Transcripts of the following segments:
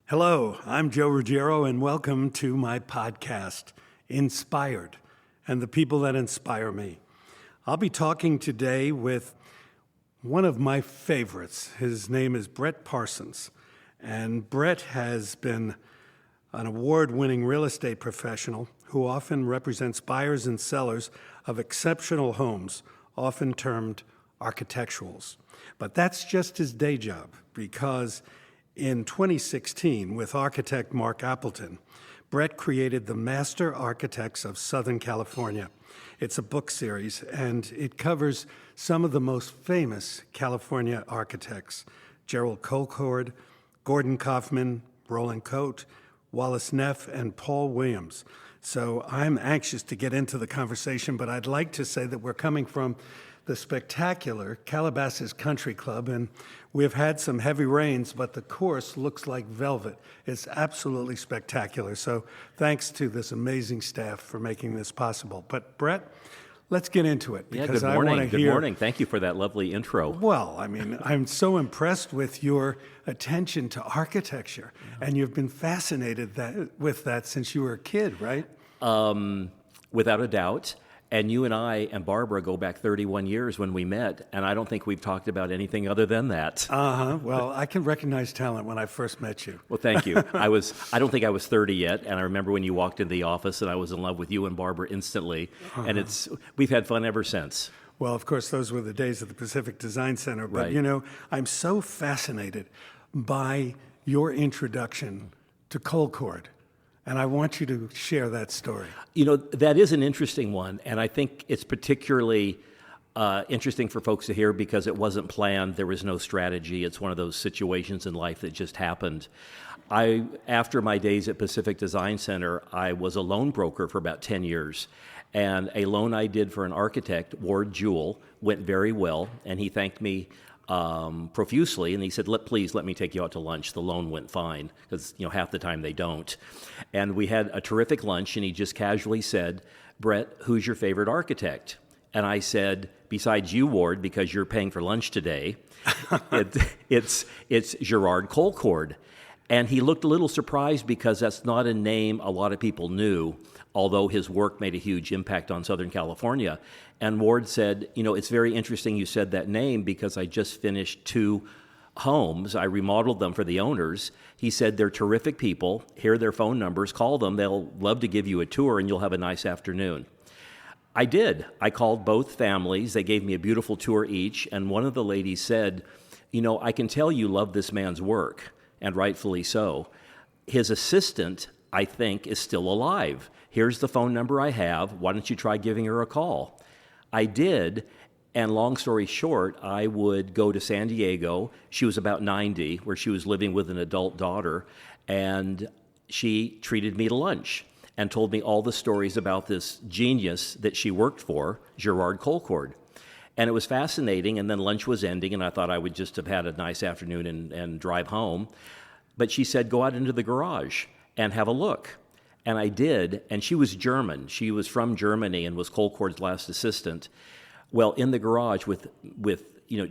Hello, I'm Joe Ruggiero, and welcome to my podcast, Inspired, and the people that inspire me. I'll be talking today with one of my favorites. His name is Bret Parsons, and Bret has been an award-winning real estate professional who often represents buyers and sellers of exceptional homes, often termed architecturals. But that's just his day job, because in 2016, with architect Mark Appleton, Bret created the Master Architects of Southern California. It's a book series, and it covers some of the most famous California architects: Gerald Colcord, Gordon Kaufman, Roland Cote, Wallace Neff, and Paul Williams. So I'm anxious to get into the conversation, but I'd like to say that we're coming from the spectacular Calabasas Country Club, and we've had some heavy rains, but the course looks like velvet. It's absolutely spectacular. So thanks to this amazing staff for making this possible. But Bret, let's get into it, because good morning. I want to hear. Good morning. Thank you for that lovely intro. Well, I mean, I'm so impressed with your attention to architecture, and you've been fascinated with that since you were a kid, right? Without a doubt. And you and I and Barbara go back 31 years when we met, and I don't think we've talked about anything other than that. Well, I can recognize talent when I first met you. Well, thank you. I don't think I was 30 yet, and I remember when you walked into the office, and I was in love with you and Barbara instantly, and we've had fun ever since. Well, of course, those were the days at the Pacific Design Center, but Right. you know, I'm so fascinated by your introduction to Colcord. And I want you to share that story. You know, that is an interesting one, and I think it's particularly interesting for folks to hear because it wasn't planned. There was no strategy. It's one of those situations in life that just happened. After my days at Pacific Design Center, I was a loan broker for about 10 years. And a loan I did for an architect, Ward Jewell, went very well, and he thanked me profusely, and he said, please let me take you out to lunch. The loan went fine, because half the time they don't. And we had a terrific lunch, and he just casually said, Bret, who's your favorite architect? And I said, besides you, Ward, because you're paying for lunch today, it's Gerald Colcord. And he looked a little surprised because that's not a name a lot of people knew, although his work made a huge impact on Southern California. And Ward said, it's very interesting you said that name because I just finished 2 homes. I remodeled them for the owners. He said, they're terrific people. Here are their phone numbers. Call them. They'll love to give you a tour, and you'll have a nice afternoon. I did. I called both families. They gave me a beautiful tour each. And one of the ladies said, I can tell you love this man's work, and rightfully so. His assistant, I think, is still alive. Here's the phone number I have. Why don't you try giving her a call? I did, and long story short, I would go to San Diego. She was about 90, where she was living with an adult daughter, and she treated me to lunch and told me all the stories about this genius that she worked for, Gerald Colcord. And it was fascinating, and then lunch was ending, and I thought I would just have had a nice afternoon and drive home. But she said, go out into the garage and have a look. And I did, and she was German. She was from Germany and was Colcord's last assistant. Well, in the garage with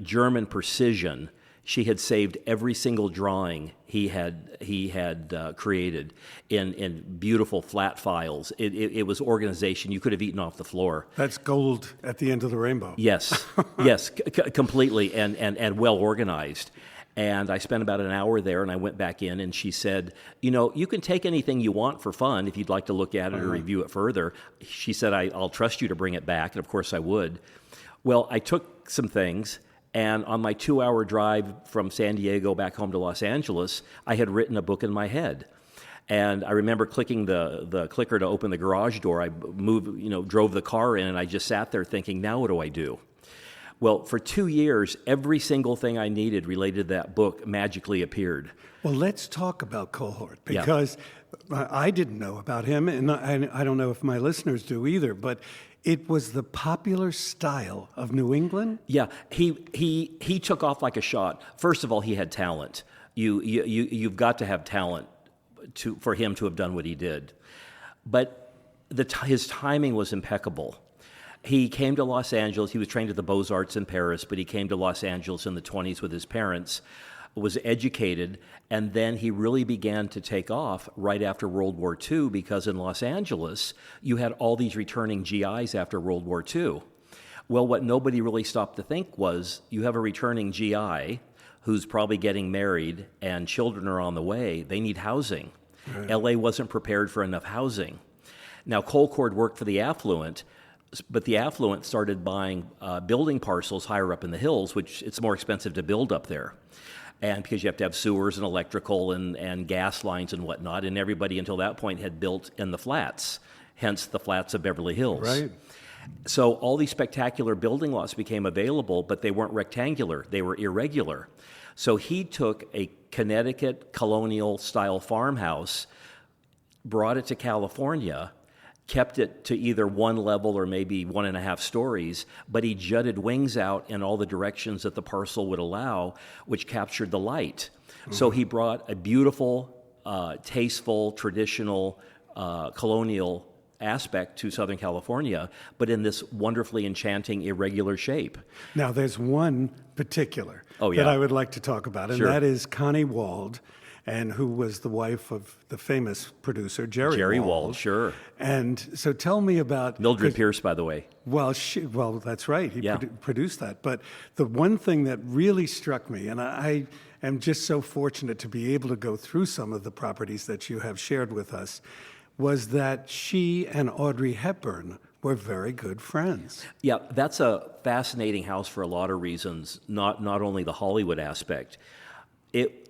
German precision, she had saved every single drawing he had created in beautiful flat files. It was organization. You could have eaten off the floor. That's gold at the end of the rainbow. Yes, yes, completely, and well organized. And I spent about an hour there, and I went back in, and she said, you can take anything you want for fun if you'd like to look at it or review it further. She said, I'll trust you to bring it back, and of course I would. Well, I took some things, and on my 2-hour drive from San Diego back home to Los Angeles, I had written a book in my head. And I remember clicking the clicker to open the garage door. I drove the car in, and I just sat there thinking, now what do I do? Well, for 2 years, every single thing I needed related to that book magically appeared. Well, let's talk about Colcord, because I didn't know about him, and I don't know if my listeners do either, but it was the popular style of New England? Yeah, he took off like a shot. First of all, he had talent. You've got to have talent for him to have done what he did. But his timing was impeccable. He came to Los Angeles. He was trained at the Beaux-Arts in Paris, but he came to Los Angeles in the 1920s with his parents. was educated, and then he really began to take off right after World War II, because in Los Angeles, you had all these returning GIs after World War II. Well, what nobody really stopped to think was, you have a returning GI who's probably getting married and children are on the way. They need housing. Right. LA wasn't prepared for enough housing. Now, Colcord worked for the affluent, but the affluent started buying building parcels higher up in the hills, which it's more expensive to build up there. And because you have to have sewers and electrical and gas lines and whatnot, and everybody until that point had built in the flats, hence the flats of Beverly Hills. Right. So all these spectacular building lots became available, but they weren't rectangular, they were irregular. So he took a Connecticut colonial-style farmhouse, brought it to California, kept it to either one level or maybe 1.5 stories, but he jutted wings out in all the directions that the parcel would allow, which captured the light. Mm-hmm. So he brought a beautiful, tasteful, traditional, colonial aspect to Southern California, but in this wonderfully enchanting, irregular shape. Now, there's one particular that I would like to talk about, and that is Connie Wald, and who was the wife of the famous producer, Jerry Wald. Sure. And so tell me about... Mildred Pierce, by the way. Well, that's right. He produced that. But the one thing that really struck me, and I am just so fortunate to be able to go through some of the properties that you have shared with us, was that she and Audrey Hepburn were very good friends. Yeah, that's a fascinating house for a lot of reasons, not only the Hollywood aspect.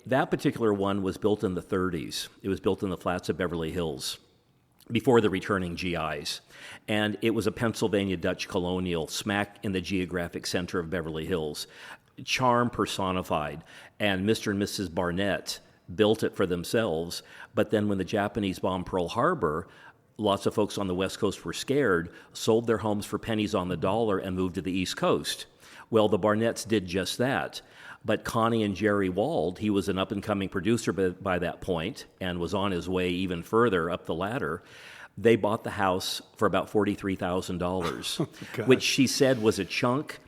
That particular one was built in the 30s. It was built in the flats of Beverly Hills before the returning GIs. And it was a Pennsylvania Dutch colonial smack in the geographic center of Beverly Hills. Charm personified. And Mr. and Mrs. Barnett built it for themselves, but then when the Japanese bombed Pearl Harbor, lots of folks on the West Coast were scared, sold their homes for pennies on the dollar, and moved to the East Coast. Well, the Barnetts did just that. But Connie and Jerry Wald, he was an up-and-coming producer by that point and was on his way even further up the ladder. They bought the house for about $43,000, which she said was a chunk,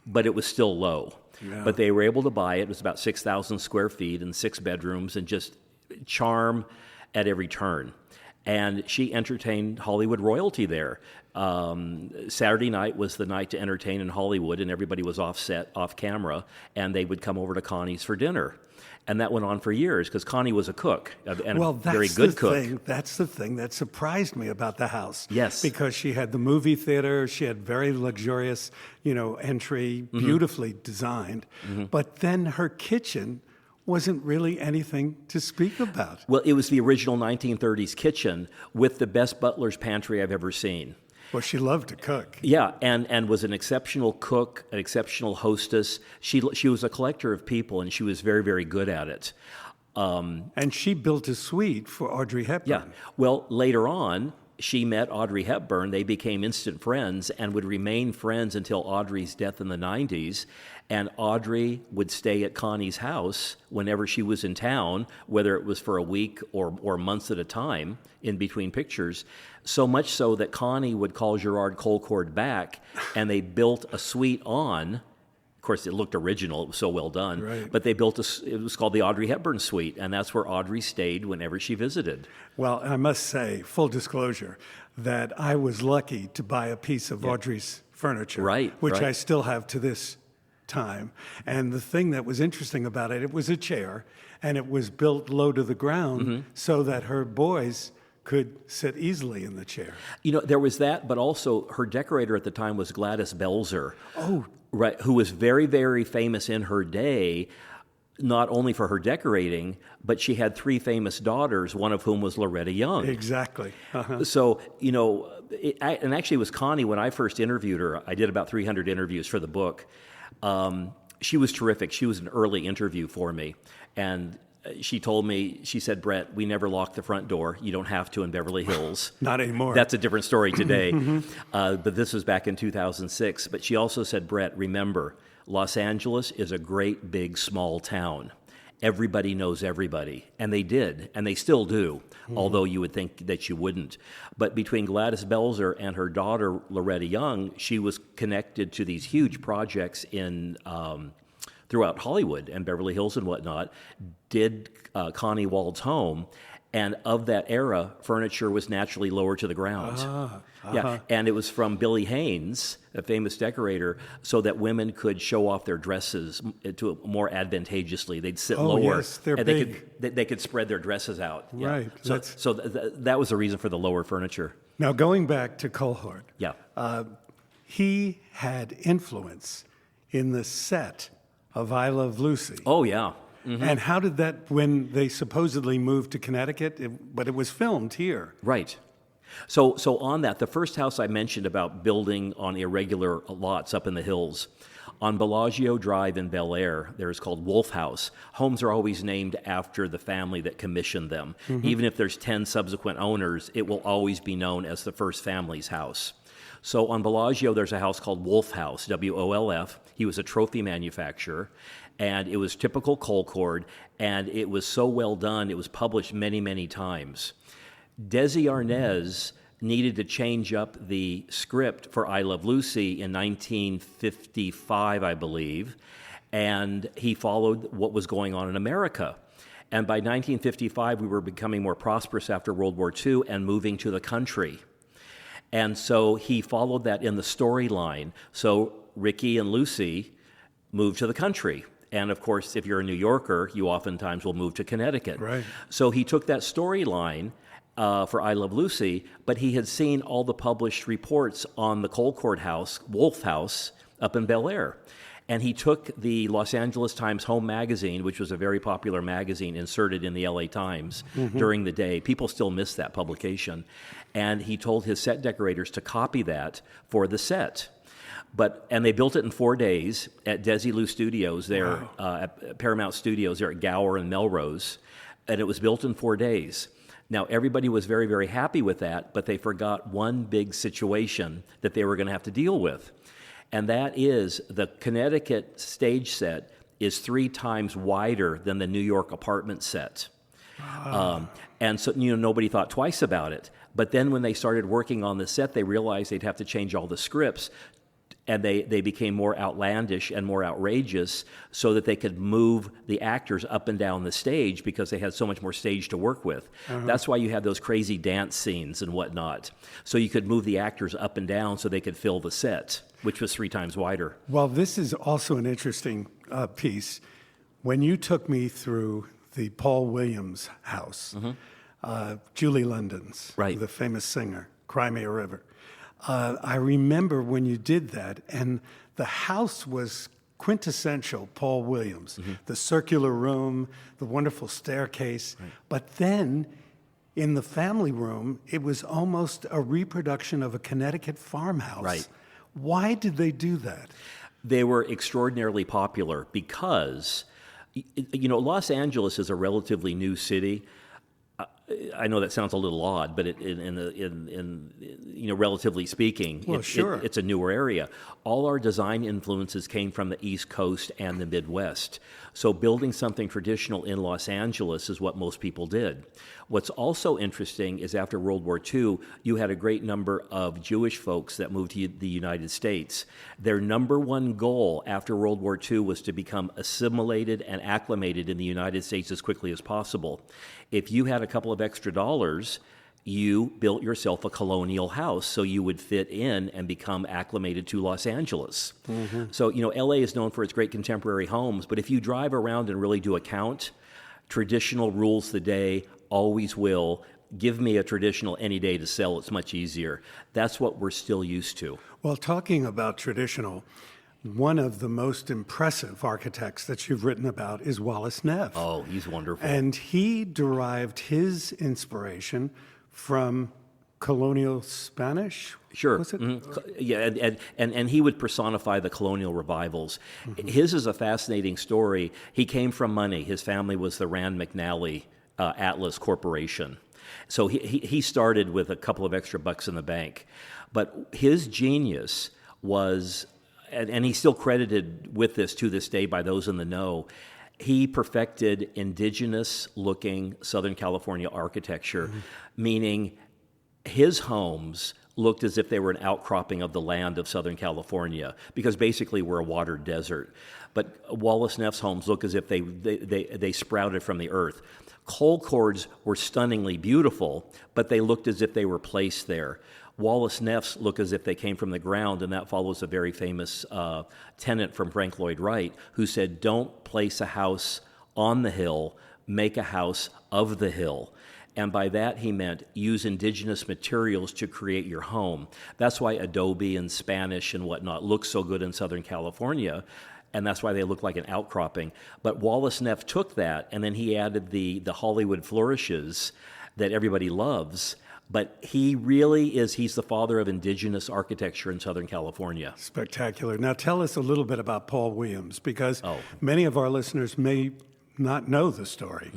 but it was still low. Yeah. But they were able to buy it. It was about 6,000 square feet and 6 bedrooms and just charm at every turn. And she entertained Hollywood royalty there. Saturday night was the night to entertain in Hollywood, and everybody was off camera, and they would come over to Connie's for dinner. And that went on for years because Connie was a cook, and a very good cook. That's the thing that surprised me about the house. Yes. Because she had the movie theater, she had very luxurious, entry, beautifully designed. Mm-hmm. But then her kitchen wasn't really anything to speak about. Well, it was the original 1930s kitchen with the best butler's pantry I've ever seen. Well, she loved to cook. Yeah, and was an exceptional cook, an exceptional hostess. She was a collector of people, and she was very, very good at it. And she built a suite for Audrey Hepburn. Yeah. Well, later on, she met Audrey Hepburn. They became instant friends and would remain friends until Audrey's death in the 90s. And Audrey would stay at Connie's house whenever she was in town, whether it was for a week or months at a time in between pictures, so much so that Connie would call Gerard Colcord back, and they built a suite on. Of course, it looked original. It was so well done. Right. But they built it was called the Audrey Hepburn Suite, and that's where Audrey stayed whenever she visited. Well, I must say, full disclosure, that I was lucky to buy a piece of Audrey's furniture, which I still have to this time. And the thing that was interesting about it was a chair, and it was built low to the ground so that her boys could sit easily in the chair. There was that, but also her decorator at the time was Gladys Belzer. Oh, right, who was very, very famous in her day, not only for her decorating, but she had 3 famous daughters, one of whom was Loretta Young. Exactly. Uh-huh. So, and actually it was Connie, when I first interviewed her, I did about 300 interviews for the book. She was terrific. She was an early interview for me. And she told me, she said, "Bret, we never lock the front door. You don't have to in Beverly Hills." Not anymore. That's a different story today. But this was back in 2006. But she also said, "Bret, remember, Los Angeles is a great, big, small town. Everybody knows everybody." And they did, and they still do, although you would think that you wouldn't. But between Gladys Belzer and her daughter, Loretta Young, she was connected to these huge projects in throughout Hollywood and Beverly Hills and whatnot did Connie Wald's home. And of that era, furniture was naturally lower to the ground. Yeah, and it was from Billy Haynes, a famous decorator, so that women could show off their dresses to more advantageously. They'd sit lower, yes, they're and big. they could spread their dresses out. Yeah. Right. So that was the reason for the lower furniture. Now, going back to Coulthard, Yeah. he had influence in the set of I Love Lucy. Oh yeah. And how did that, when they supposedly moved to Connecticut, but it was filmed here? Right. So on that, the first house I mentioned about building on irregular lots up in the hills, on Bellagio Drive in Bel Air, there's called Wolf House. Homes are always named after the family that commissioned them. Even if there's 10 subsequent owners, it will always be known as the first family's house. So on Bellagio, there's a house called Wolf House, W-O-L-F. He was a trophy manufacturer, and it was typical Colcord, and it was so well done, it was published many, many times. Desi Arnaz needed to change up the script for I Love Lucy in 1955, I believe, and he followed what was going on in America. And by 1955, we were becoming more prosperous after World War II and moving to the country. And so he followed that in the storyline. So Ricky and Lucy moved to the country. And of course, if you're a New Yorker, you oftentimes will move to Connecticut. Right. So he took that storyline for I Love Lucy, but he had seen all the published reports on the Colcord house, Wolf House, up in Bel Air. And he took the Los Angeles Times Home Magazine, which was a very popular magazine, inserted in the LA Times during the day. People still miss that publication. And he told his set decorators to copy that for the set. And they built it in 4 days at Desilu Studios there, at Paramount Studios there at Gower and Melrose, and it was built in 4 days. Now, everybody was very, very happy with that, but they forgot one big situation that they were going to have to deal with, and that is the Connecticut stage set is 3 times wider than the New York apartment set. And so, nobody thought twice about it. But then when they started working on the set, they realized they'd have to change all the scripts. And they became more outlandish and more outrageous so that they could move the actors up and down the stage because they had so much more stage to work with. That's why you had those crazy dance scenes and whatnot. So you could move the actors up and down so they could fill the set, which was 3 times wider. Well, this is also an interesting piece. When you took me through the Paul Williams house, Julie London's, Right. the famous singer, Cry Me a River, I remember when you did that, and the house was quintessential Paul Williams. The circular room, the wonderful staircase. Right. But then in the family room, it was almost a reproduction of a Connecticut farmhouse. Right. Why did they do that? They were extraordinarily popular because, Los Angeles is a relatively new city. I know that sounds a little odd, but relatively speaking, it's a newer area. All our design influences came from the East Coast and the Midwest. So building something traditional in Los Angeles is what most people did. What's also interesting is after World War II, you had a great number of Jewish folks that moved to the United States. Their number one goal after World War II was to become assimilated and acclimated in the United States as quickly as possible. If you had a couple of extra dollars, you built yourself a colonial house so you would fit in and become acclimated to Los Angeles. So, LA is known for its great contemporary homes, but if you drive around and really do a count, traditional rules the day, always will. Give me a traditional any day to sell, it's much easier. That's what we're still used to. Well, talking about traditional, one of the most impressive architects that you've written about is Wallace Neff. Oh, he's wonderful. And he derived his inspiration from colonial Spanish? Sure. Was it? Yeah, and he would personify the colonial revivals. His is a fascinating story. He came from money. His family was the Rand McNally Atlas Corporation. So he started with a couple of extra bucks in the bank. But his genius was, and he's still credited with this to this day by those in the know, he perfected indigenous-looking Southern California architecture, meaning his homes looked as if they were an outcropping of the land of Southern California, because basically we're a water desert. But Wallace Neff's homes look as if they sprouted from the earth. Colcords were stunningly beautiful, but they looked as if they were placed there. Wallace Neff's look as if they came from the ground, and that follows a very famous tenet from Frank Lloyd Wright, who said, "Don't place a house on the hill, make a house of the hill." And by that he meant use indigenous materials to create your home. That's why adobe and Spanish and whatnot look so good in Southern California, and that's why they look like an outcropping. But Wallace Neff took that, and then he added the Hollywood flourishes that everybody loves. But he really is, he's the father of indigenous architecture in Southern California. Spectacular. Now tell us a little bit about Paul Williams, because many of our listeners may not know the story.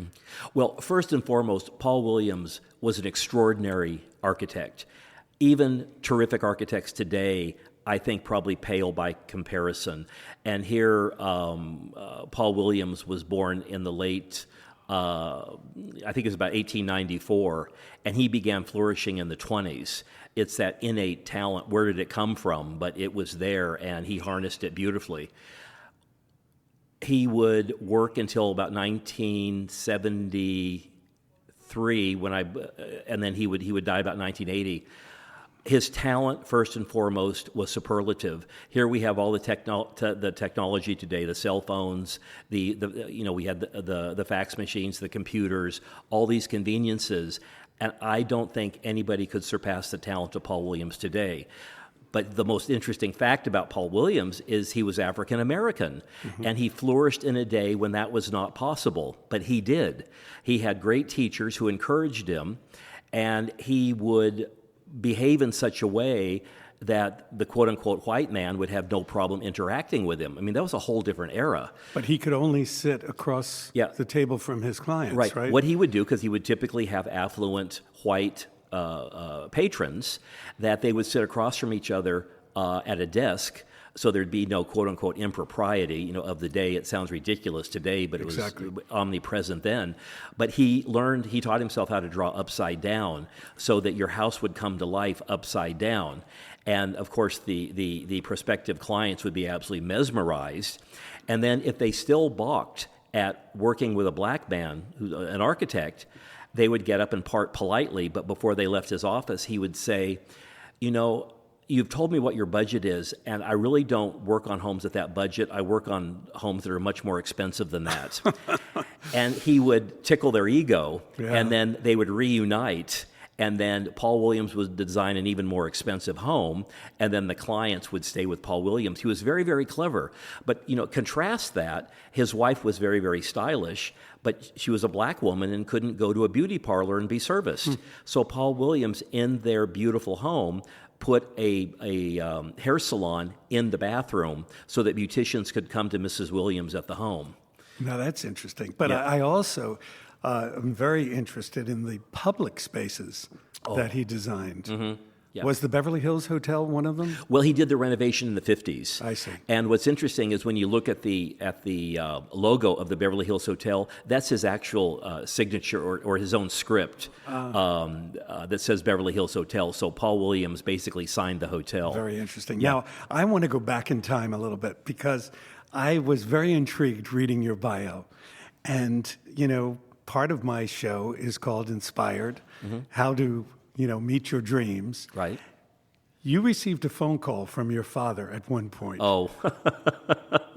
Well, first and foremost, Paul Williams was an extraordinary architect. Even terrific architects today, I think, probably pale by comparison. And here, Paul Williams was born in the late, I think it was about 1894, and he began flourishing in the 20s. It's that innate talent. Where did it come from? But it was there, and he harnessed it beautifully. He would work until about 1973 and then he would die about 1980. His talent, first and foremost, was superlative. Here we have all the technology today, the cell phones, we had the fax machines, the computers, all these conveniences, and I don't think anybody could surpass the talent of Paul Williams today. But the most interesting fact about Paul Williams is he was African American, and he flourished in a day when that was not possible, but he did. He had great teachers who encouraged him, and he would behave in such a way that the quote-unquote white man would have no problem interacting with him. I mean, that was a whole different era. But he could only sit across the table from his clients, right? What he would do, because he would typically have affluent white patrons, that they would sit across from each other at a desk, so there'd be no quote-unquote impropriety, of the day. It sounds ridiculous today, but it was omnipresent then. But he taught himself how to draw upside down so that your house would come to life upside down. And of course, the prospective clients would be absolutely mesmerized. And then if they still balked at working with a black man, an architect, they would get up and part politely, but before they left his office, he would say, "You've told me what your budget is, and I really don't work on homes at that budget. I work on homes that are much more expensive than that." And he would tickle their ego, and then they would reunite, and then Paul Williams would design an even more expensive home, and then the clients would stay with Paul Williams. He was very, very clever. But, contrast that, his wife was very, very stylish, but she was a black woman and couldn't go to a beauty parlor and be serviced. So Paul Williams, in their beautiful home, put a hair salon in the bathroom so that beauticians could come to Mrs. Williams at the home. Now, that's interesting. But I also am very interested in the public spaces that he designed. Yeah. Was the Beverly Hills Hotel one of them? Well, he did the renovation in the 50s. I see. And what's interesting is when you look at the logo of the Beverly Hills Hotel, that's his actual signature or his own script that says Beverly Hills Hotel. So Paul Williams basically signed the hotel. Very interesting. Yeah. Now, I want to go back in time a little bit because I was very intrigued reading your bio. And, part of my show is called Inspired, How to meet your dreams. Right. You received a phone call from your father at one point. Oh.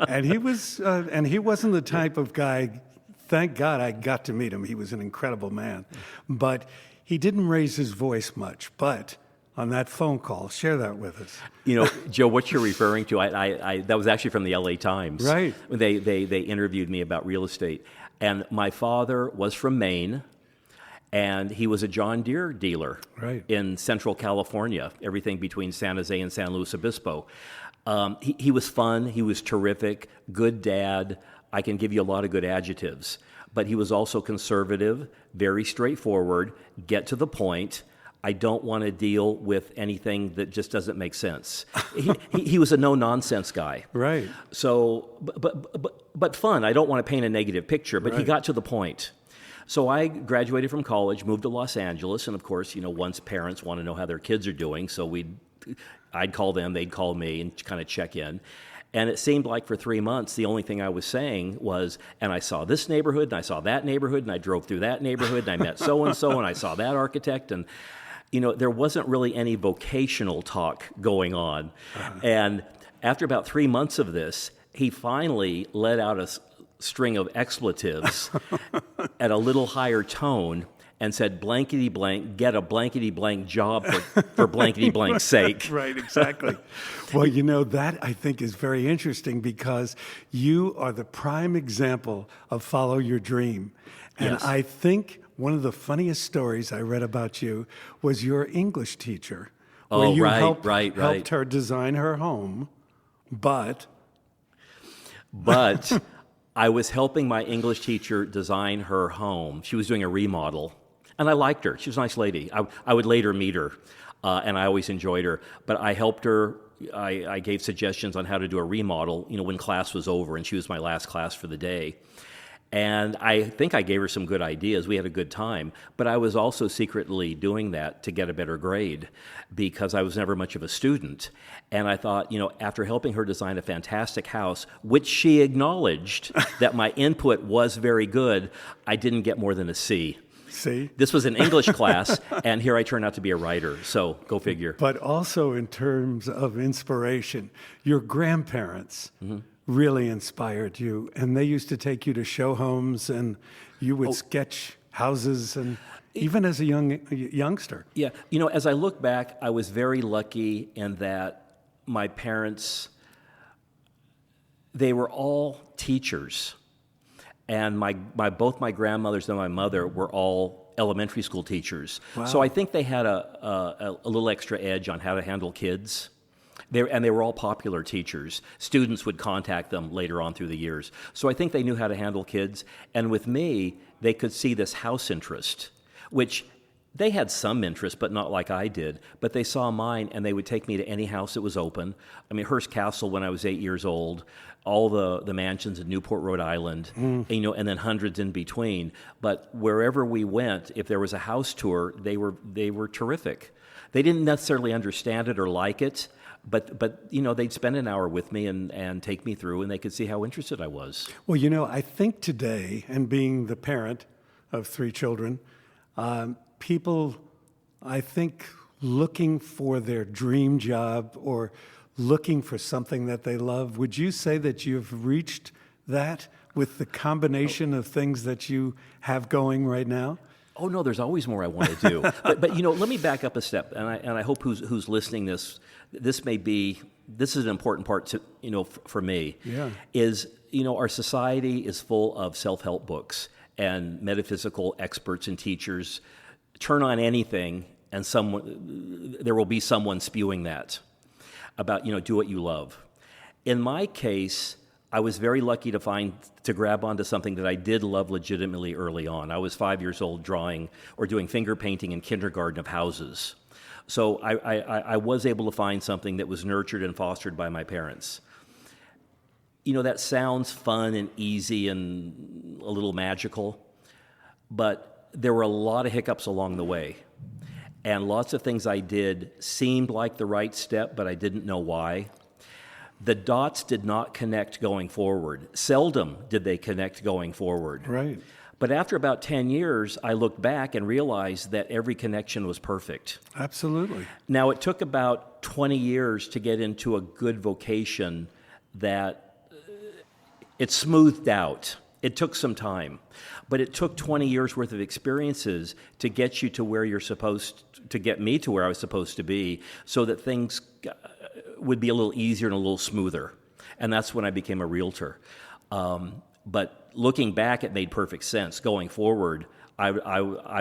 And he wasn't the type of guy, thank God I got to meet him. He was an incredible man. But he didn't raise his voice much. But on that phone call, share that with us. Joe, what you're referring to, I that was actually from the LA Times. Right. They interviewed me about real estate. And my father was from Maine. And he was a John Deere dealer in Central California, everything between San Jose and San Luis Obispo. He was fun. He was terrific, good dad. I can give you a lot of good adjectives. But he was also conservative, very straightforward, get to the point. I don't want to deal with anything that just doesn't make sense. He was a no-nonsense guy. Right. So, but fun. I don't want to paint a negative picture, but he got to the point. So I graduated from college, moved to Los Angeles, and of course, once parents want to know how their kids are doing, so I'd call them, they'd call me, and kind of check in. And it seemed like for 3 months, the only thing I was saying was, and I saw this neighborhood, and I saw that neighborhood, and I drove through that neighborhood, and I met so-and-so, and I saw that architect, and there wasn't really any vocational talk going on. And after about 3 months of this, he finally let out a string of expletives at a little higher tone and said, blankety blank, get a blankety blank job for blankety blank's sake. Right, exactly. Well, that I think is very interesting because you are the prime example of follow your dream. And Yes. I think one of the funniest stories I read about you was your English teacher. Where Oh, you right, helped right. her design her home, but I was helping my English teacher design her home. She was doing a remodel, and I liked her. She was a nice lady. I would later meet her, and I always enjoyed her. But I helped her. I gave suggestions on how to do a remodel, when class was over, and she was my last class for the day. And I think I gave her some good ideas. We had a good time. But I was also secretly doing that to get a better grade because I was never much of a student. And I thought, after helping her design a fantastic house, which she acknowledged that my input was very good, I didn't get more than a C. see? This was an English class, and here I turned out to be a writer. So go figure. But also in terms of inspiration, your grandparents really inspired you, and they used to take you to show homes, and you would sketch houses, and even as a youngster. Yeah, as I look back, I was very lucky in that my parents, they were all teachers. And both my grandmothers and my mother were all elementary school teachers. Wow. So I think they had a little extra edge on how to handle kids. They were all popular teachers. Students would contact them later on through the years. So I think they knew how to handle kids. And with me, they could see this house interest, which they had some interest, but not like I did. But they saw mine, and they would take me to any house that was open. I mean, Hearst Castle when I was 8 years old, all the mansions in Newport, Rhode Island, and then hundreds in between. But wherever we went, if there was a house tour, they were terrific. They didn't necessarily understand it or like it, but they'd spend an hour with me and take me through, and they could see how interested I was. Well, I think today, and being the parent of 3 children, people, I think, looking for their dream job or looking for something that they love, would you say that you've reached that with the combination of things that you have going right now? Oh no, there's always more I want to do. but let me back up a step, and I hope who's listening this is an important part to for me. Yeah. Is our society is full of self-help books and metaphysical experts and teachers. Turn on anything, and there will be someone spewing that about do what you love. In my case, I was very lucky to grab onto something that I did love legitimately early on. I was 5 years old drawing or doing finger painting in kindergarten of houses. So I was able to find something that was nurtured and fostered by my parents. That sounds fun and easy and a little magical, but there were a lot of hiccups along the way. And lots of things I did seemed like the right step, but I didn't know why. The dots did not connect going forward. Seldom did they connect going forward. Right. But after about 10 years, I looked back and realized that every connection was perfect. Absolutely. Now, it took about 20 years to get into a good vocation that it smoothed out. It took some time. But it took 20 years worth of experiences to get you to where to get me to where I was supposed to be, so that things would be a little easier and a little smoother. And that's when I became a realtor. But looking back, it made perfect sense. Going forward, I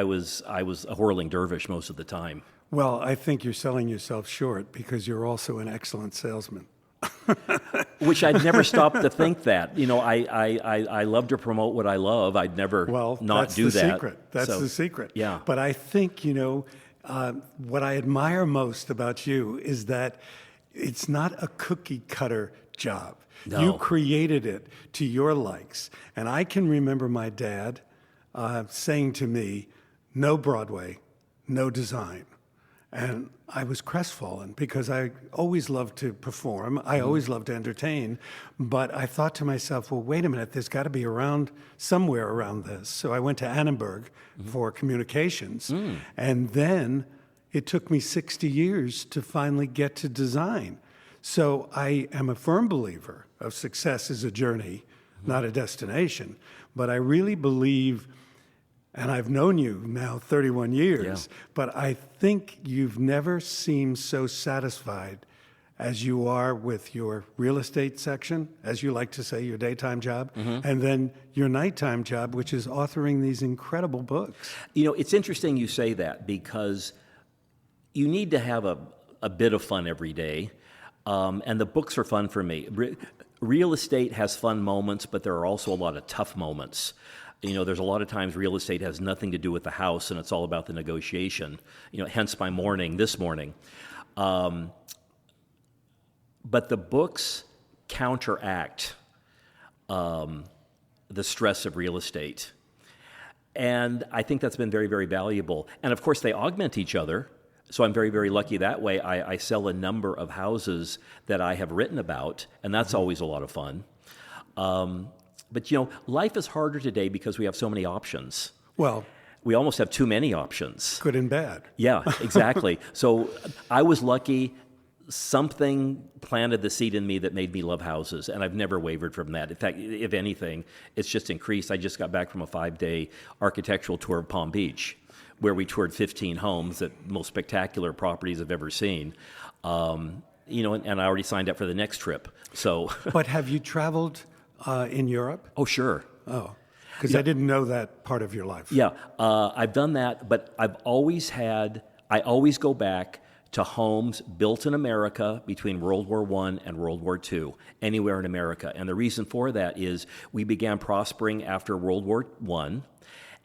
was a whirling dervish most of the time. Well, I think you're selling yourself short because you're also an excellent salesman. Which I'd never stop to think that. I love to promote what I love. I'd never not do that. Secret. That's the secret. Yeah. But I think, what I admire most about you is that it's not a cookie cutter job. No. You created it to your likes. And I can remember my dad saying to me, no Broadway, no design. And I was crestfallen because I always loved to perform. I always loved to entertain. But I thought to myself, well, wait a minute, there's got to be somewhere around this. So I went to Annenberg for communications. And then it took me 60 years to finally get to design. So I am a firm believer of success is a journey, not a destination. But I really believe, and I've known you now 31 years, but I think you've never seemed so satisfied as you are with your real estate section, as you like to say, your daytime job, and then your nighttime job, which is authoring these incredible books. You know, it's interesting you say that because you need to have a bit of fun every day, and the books are fun for me. Real estate has fun moments, but there are also a lot of tough moments. You know, there's a lot of times real estate has nothing to do with the house, and it's all about the negotiation. You know, hence my this morning. But the books counteract the stress of real estate. And I think that's been very, very valuable. And of course, they augment each other. So I'm very, very lucky that way. I sell a number of houses that I have written about, and that's always a lot of fun. But, you know, life is harder today because we have so many options. Well, we almost have too many options. Good and bad. Yeah, exactly. So I was lucky. Something planted the seed in me that made me love houses, and I've never wavered from that. In fact, if anything, it's just increased. I just got back from a 5-day architectural tour of Palm Beach, where we toured 15 homes, the most spectacular properties I've ever seen. You know, and I already signed up for the next trip. So, but have you traveled in Europe? Oh, sure. Oh, because I didn't know that part of your life. Yeah, I've done that, but I always go back to homes built in America between World War I and World War II, anywhere in America. And the reason for that is we began prospering after World War I,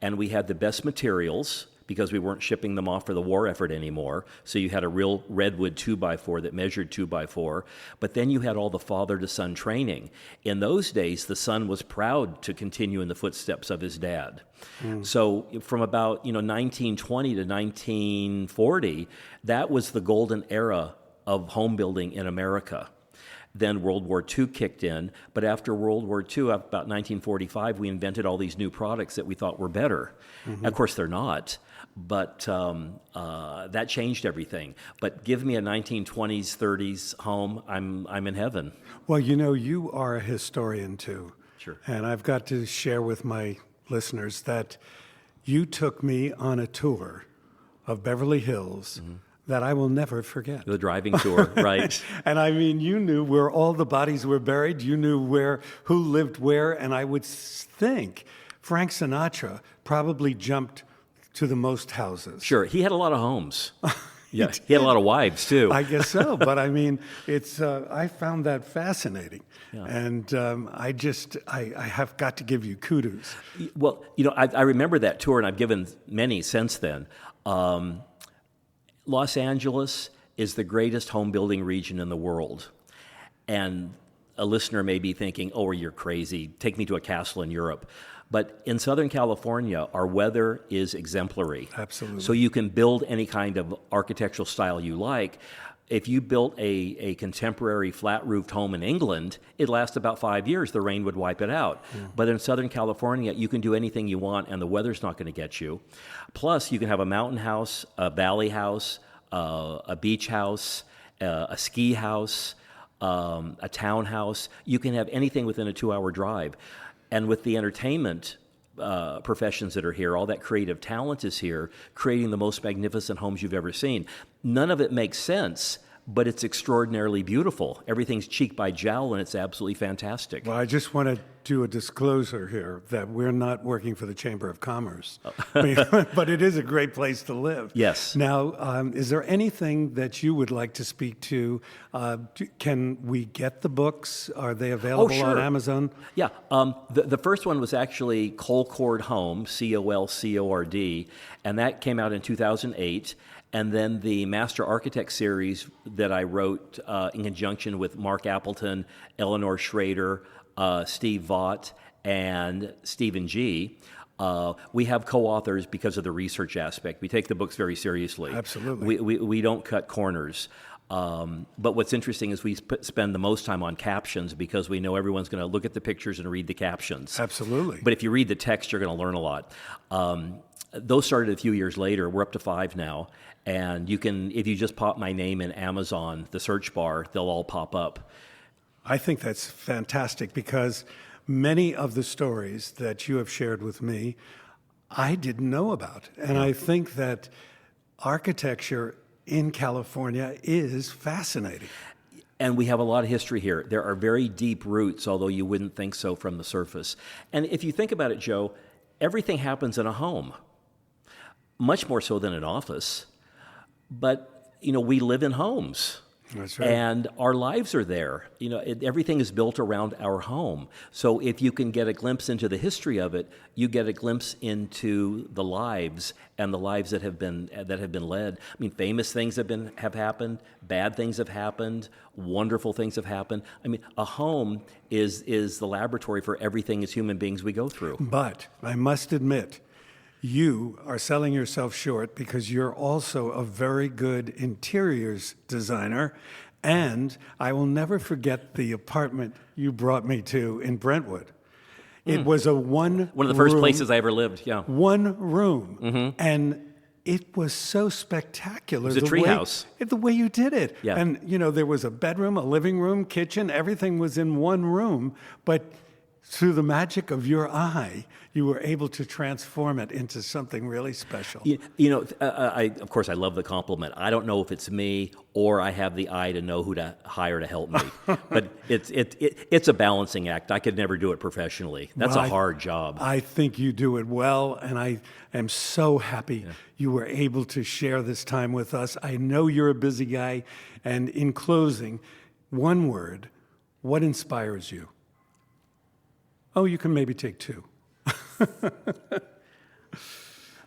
and we had the best materials because we weren't shipping them off for the war effort anymore. So you had a real redwood 2x4 that measured 2x4, but then you had all the father-to-son training. In those days, the son was proud to continue in the footsteps of his dad. So from about 1920 to 1940, that was the golden era of home building in America. Then World War II kicked in, but after World War II, about 1945, we invented all these new products that we thought were better. Of course, they're not, but that changed everything. But give me a 1920s, 30s home, I'm in heaven. Well, you are a historian too. Sure. And I've got to share with my listeners that you took me on a tour of Beverly Hills that I will never forget. The driving tour, right. And I mean, you knew where all the bodies were buried. You knew who lived where. And I would think Frank Sinatra probably jumped to the most houses. Sure, he had a lot of homes. Yeah, he had a lot of wives too. I guess so, but I mean, I found that fascinating, and I have got to give you kudos. Well, I remember that tour, and I've given many since then. Los Angeles is the greatest home building region in the world, and a listener may be thinking, "Oh, you're crazy. Take me to a castle in Europe." But in Southern California, our weather is exemplary. Absolutely. So you can build any kind of architectural style you like. If you built a contemporary flat-roofed home in England, it lasts about 5 years. The rain would wipe it out. But in Southern California, you can do anything you want, and the weather's not going to get you. Plus, you can have a mountain house, a valley house, a beach house, a ski house, a townhouse. You can have anything within a 2-hour drive. And with the entertainment professions that are here, all that creative talent is here, creating the most magnificent homes you've ever seen. None of it makes sense, but it's extraordinarily beautiful. Everything's cheek by jowl, and it's absolutely fantastic. Well, I just want to do a disclosure here that we're not working for the Chamber of Commerce, but it is a great place to live. Yes. Now, is there anything that you would like to speak to? Can we get the books? Are they available on Amazon? Yeah. The first one was actually Colcord Home, Colcord, and that came out in 2008. And then the Master Architect series that I wrote in conjunction with Mark Appleton, Eleanor Schrader, Steve Vaught, and Stephen G. We have co-authors because of the research aspect. We take the books very seriously. Absolutely. We don't cut corners. But what's interesting is we spend the most time on captions because we know everyone's going to look at the pictures and read the captions. Absolutely. But if you read the text, you're going to learn a lot. Those started a few years later. We're up to 5 now. And you can, if you just pop my name in Amazon, the search bar, they'll all pop up. I think that's fantastic because many of the stories that you have shared with me, I didn't know about. And I think that architecture in California is fascinating. And we have a lot of history here. There are very deep roots, although you wouldn't think so from the surface. And if you think about it, Joe, everything happens in a home, much more so than an office. But, we live in homes. That's right. And our lives are there. Everything is built around our home. So if you can get a glimpse into the history of it, you get a glimpse into the lives and the lives that have been led. I mean, famous things have happened, bad things have happened, wonderful things have happened. I mean, a home is the laboratory for everything as human beings we go through. But I must admit, you are selling yourself short because you're also a very good interiors designer. And I will never forget the apartment you brought me to in Brentwood. It was a one of the first places I ever lived, yeah. One room. Mm-hmm. And it was so spectacular. It was a treehouse. The way you did it. Yeah. And, there was a bedroom, a living room, kitchen, everything was in one room. But through the magic of your eye, you were able to transform it into something really special. Of course, I love the compliment. I don't know if it's me or I have the eye to know who to hire to help me. But it's a balancing act. I could never do it professionally. That's a hard job. I think you do it well, and I am so happy you were able to share this time with us. I know you're a busy guy. And in closing, one word, what inspires you? Oh, you can maybe take 2.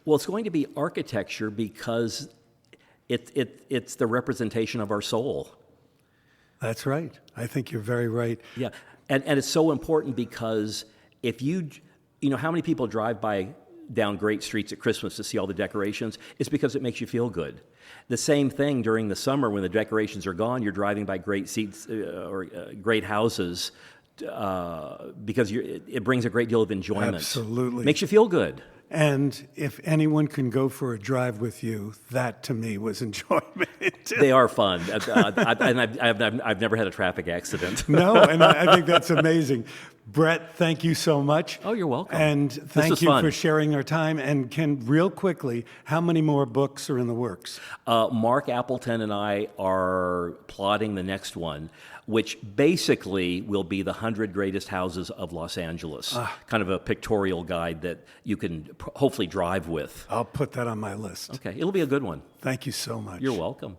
Well, it's going to be architecture because it's the representation of our soul. That's right. I think you're very right. Yeah, and it's so important because if how many people drive down great streets at Christmas to see all the decorations? It's because it makes you feel good. The same thing during the summer when the decorations are gone, you're driving by great seats or great houses because it brings a great deal of enjoyment. Absolutely. Makes you feel good. And if anyone can go for a drive with you, that to me was enjoyment. They are fun. I've never had a traffic accident. No, and I think that's amazing. Bret, thank you so much. Oh, you're welcome. And thank you fun. for sharing our time. And Ken, real quickly, how many more books are in the works? Mark Appleton and I are plotting the next one, which basically will be the 100 greatest houses of Los Angeles. Kind of a pictorial guide that you can hopefully drive with. I'll put that on my list. Okay, it'll be a good one. Thank you so much. You're welcome.